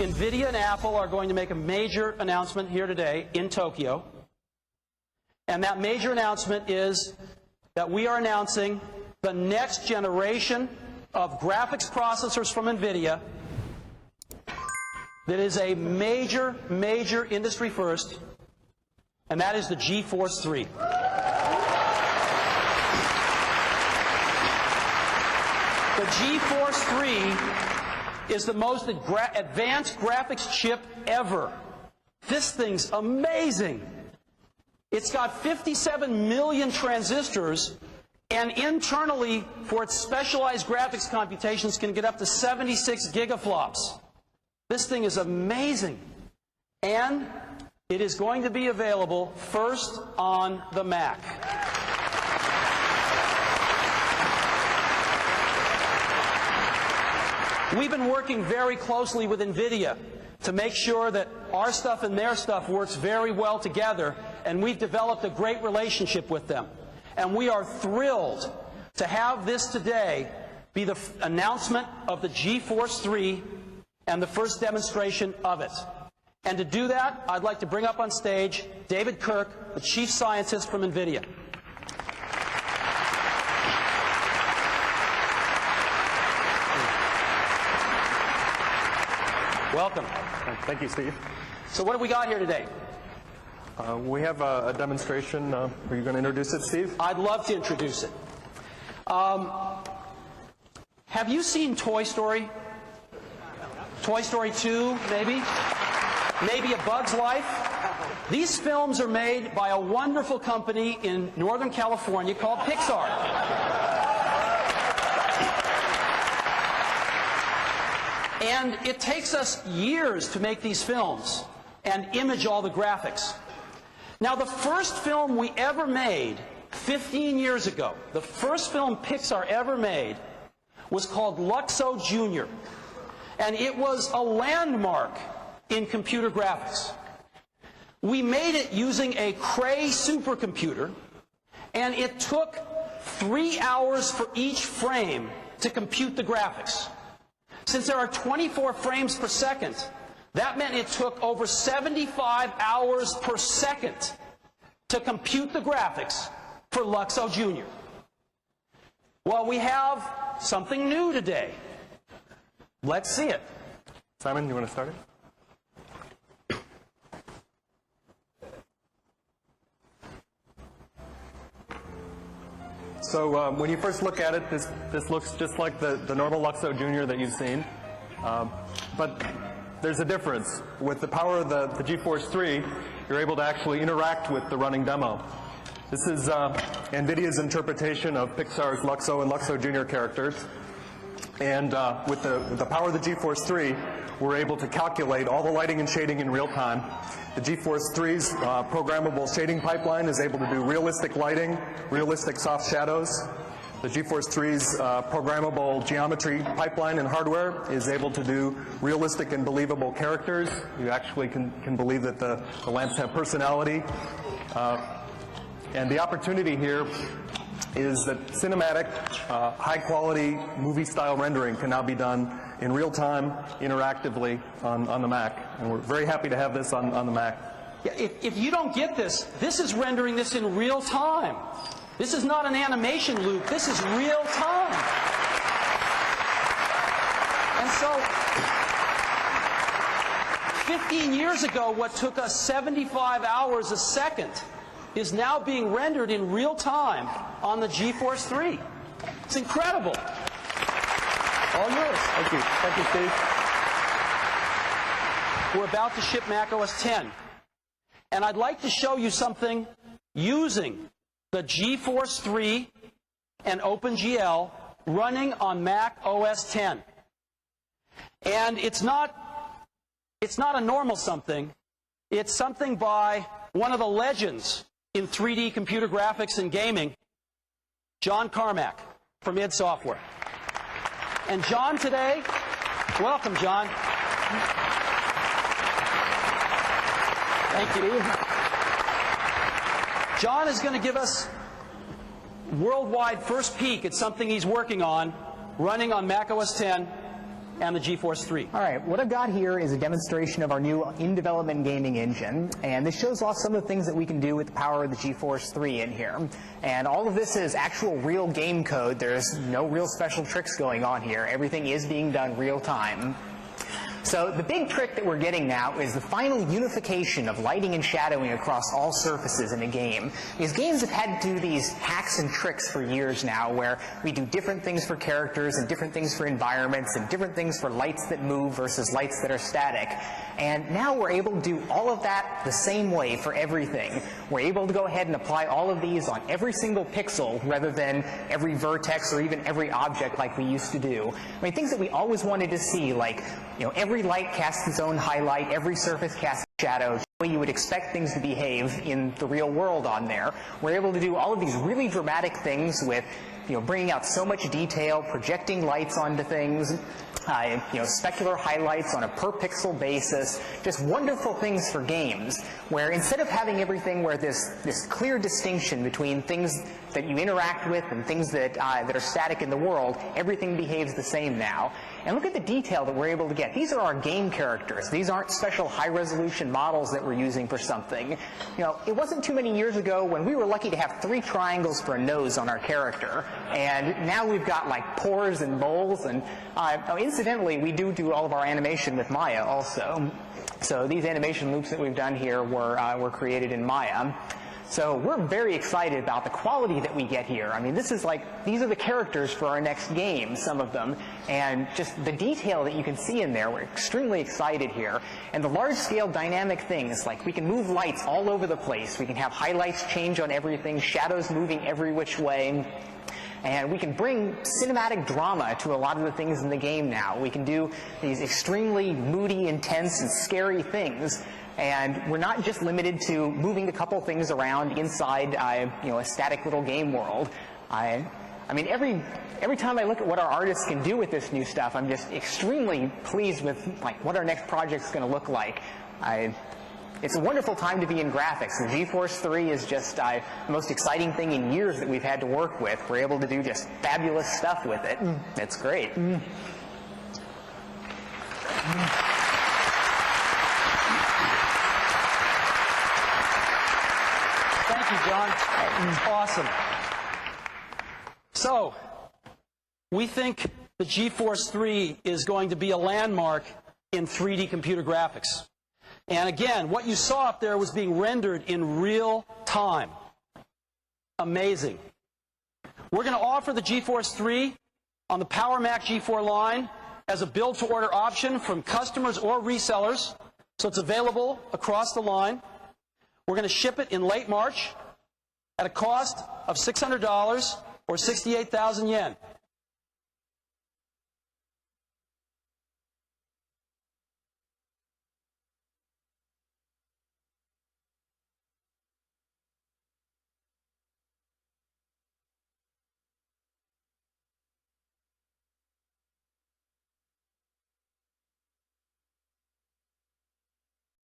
NVIDIA and Apple are going to make a major announcement here today in Tokyo. And that major announcement is that we are announcing the next generation of graphics processors from NVIDIA that is a major, major industry first, and that is the GeForce 3. The GeForce 3 is the most advanced graphics chip ever. This thing's amazing. It's got 57 million transistors, and internally, for its specialized graphics computations, can get up to 76 gigaflops. This thing is amazing. And it is going to be available first on the Mac. We've been working very closely with NVIDIA to make sure that our stuff and their stuff works very well together, and we've developed a great relationship with them. And we are thrilled to have this today be the announcement of the GeForce 3 and the first demonstration of it. And to do that, I'd like to bring up on stage David Kirk, the chief scientist from NVIDIA. Welcome. Thank you, Steve. So what do we got here today? We have a demonstration. Are you going to introduce it, Steve? I'd love to introduce it. Have you seen Toy Story? Toy Story 2, maybe? Maybe A Bug's Life? These films are made by a wonderful company in Northern California called Pixar. And it takes us years to make these films and image all the graphics. Now, the first film we ever made 15 years ago, the first film Pixar ever made, was called Luxo Jr. And it was a landmark in computer graphics. We made it using a Cray supercomputer, and it took 3 hours for each frame to compute the graphics. Since there are 24 frames per second, that meant it took over 75 hours per second to compute the graphics for Luxo Jr. Well, we have something new today. Let's see it. Simon, you want to start it? So when you first look at it, this looks just like the normal Luxo Jr. that you've seen. But there's a difference. With the power of the GeForce 3, you're able to actually interact with the running demo. This is NVIDIA's interpretation of Pixar's Luxo and Luxo Jr. characters. And with the power of the GeForce 3, we're able to calculate all the lighting and shading in real time. The GeForce 3's programmable shading pipeline is able to do realistic lighting, realistic soft shadows. The GeForce 3's programmable geometry pipeline and hardware is able to do realistic and believable characters. You actually can believe that the lamps have personality. And the opportunity here is that cinematic, high-quality, movie-style rendering can now be done in real time, interactively on the Mac. And we're very happy to have this on the Mac. Yeah, if you don't get this, this is rendering this in real time. This is not an animation loop. This is real time. And so, 15 years ago, what took us 75 hours a second is now being rendered in real time on the GeForce 3. It's incredible. All yours. Thank you. Thank you, Steve. We're about to ship macOS 10. And I'd like to show you something using the GeForce 3 and OpenGL running on Mac OS 10. And it's not a normal something. It's something by one of the legends in 3D computer graphics and gaming, John Carmack from id Software. And John today, welcome, John. Thank you. John is going to give us worldwide first peek at something he's working on, running on Mac OS 10, and the GeForce 3. All right, what I've got here is a demonstration of our new in-development gaming engine, and this shows off some of the things that we can do with the power of the GeForce 3 in here. And all of this is actual real game code. There's no real special tricks going on here. Everything is being done real time. So the big trick that we're getting now is the final unification of lighting and shadowing across all surfaces in a game. Because games have had to do these hacks and tricks for years now, where we do different things for characters and different things for environments and different things for lights that move versus lights that are static. And now we're able to do all of that the same way for everything. We're able to go ahead and apply all of these on every single pixel rather than every vertex or even every object like we used to do. I mean, things that we always wanted to see, like, you know, every light casts its own highlight, every surface casts a shadow, the way you would expect things to behave in the real world on there. We're able to do all of these really dramatic things with, you know, bringing out so much detail, projecting lights onto things, you know, specular highlights on a per pixel basis, just wonderful things for games, where instead of having everything where this clear distinction between things that you interact with and things that are static in the world, everything behaves the same now. And look at the detail that we're able to get. These are our game characters. These aren't special high-resolution models that we're using for something. You know, it wasn't too many years ago when we were lucky to have 3 triangles for a nose on our character, and now we've got like pores and bowls, and incidentally, we do all of our animation with Maya also. So these animation loops that we've done here were created in Maya. So we're very excited about the quality that we get here. I mean, this is like, these are the characters for our next game, some of them, and just the detail that you can see in there, we're extremely excited here. And the large-scale dynamic things, like we can move lights all over the place, we can have highlights change on everything, shadows moving every which way, and we can bring cinematic drama to a lot of the things in the game now. We can do these extremely moody, intense, and scary things. And we're not just limited to moving a couple things around inside, you know, a static little game world. I mean, every time I look at what our artists can do with this new stuff, I'm just extremely pleased with like what our next project's going to look like. It's a wonderful time to be in graphics. The GeForce 3 is just the most exciting thing in years that we've had to work with. We're able to do just fabulous stuff with it. It's great. Thank you, John. Awesome. So, we think the GeForce 3 is going to be a landmark in 3D computer graphics. And again, what you saw up there was being rendered in real time. Amazing. We're going to offer the GeForce 3 on the Power Mac G4 line as a build-to-order option from customers or resellers, so it's available across the line. We're going to ship it in late March at a cost of $600 or 68,000 yen.